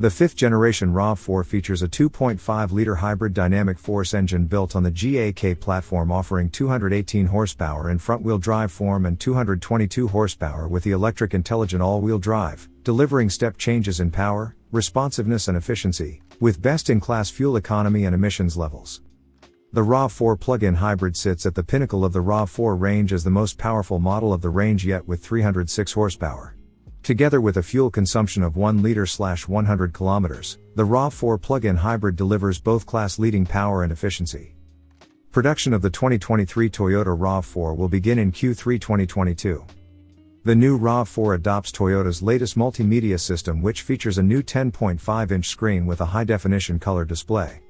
The fifth-generation RAV4 features a 2.5-liter hybrid dynamic force engine built on the GAK platform, offering 218 horsepower in front-wheel drive form and 222 horsepower with the electric intelligent all-wheel drive, delivering step changes in power, responsiveness and efficiency, with best-in-class fuel economy and emissions levels. The RAV4 plug-in hybrid sits at the pinnacle of the RAV4 range as the most powerful model of the range yet, with 306 horsepower. Together with a fuel consumption of 1 liter/100 kilometers, the RAV4 plug-in hybrid delivers both class-leading power and efficiency. Production of the 2023 Toyota RAV4 will begin in Q3 2022. The new RAV4 adopts Toyota's latest multimedia system, which features a new 10.5-inch screen with a high-definition color display.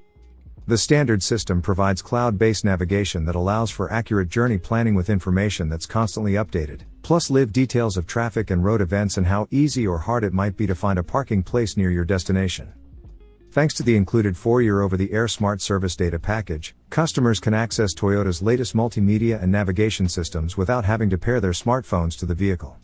The standard system provides cloud-based navigation that allows for accurate journey planning with information that's constantly updated, plus live details of traffic and road events and how easy or hard it might be to find a parking place near your destination. Thanks to the included 4-year over-the-air smart service data package, customers can access Toyota's latest multimedia and navigation systems without having to pair their smartphones to the vehicle.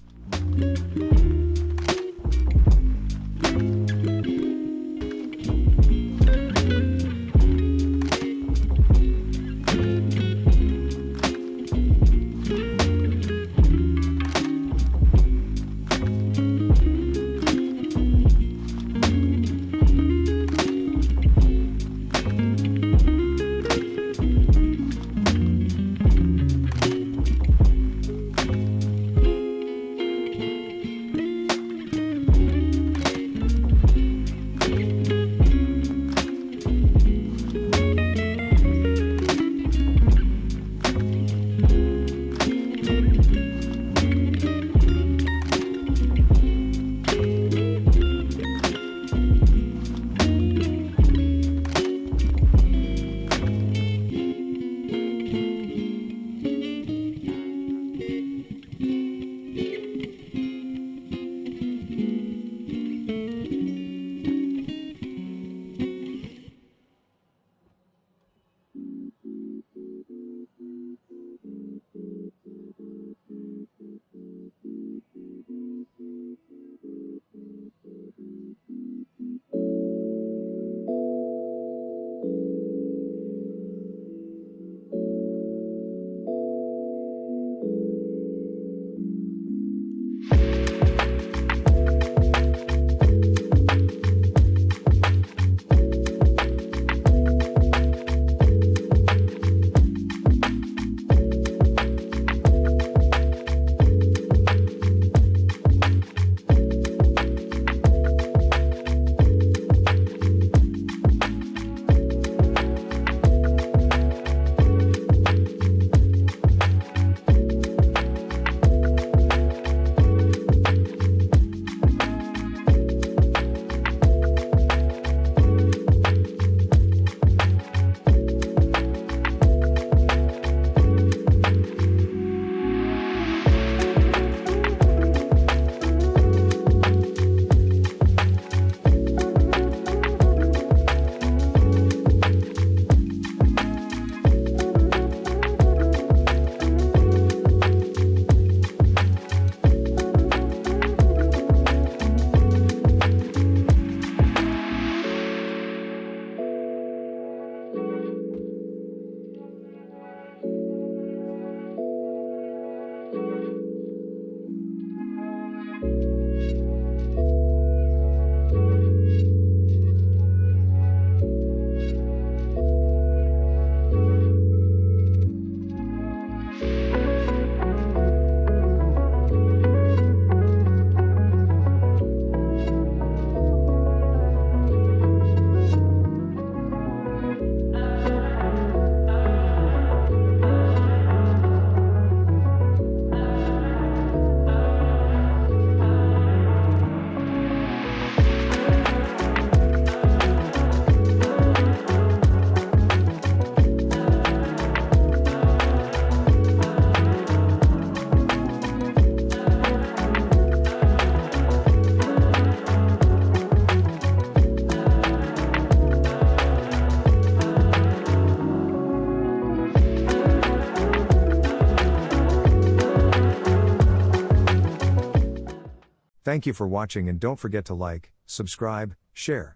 Thank you for watching, and don't forget to like, subscribe, Share.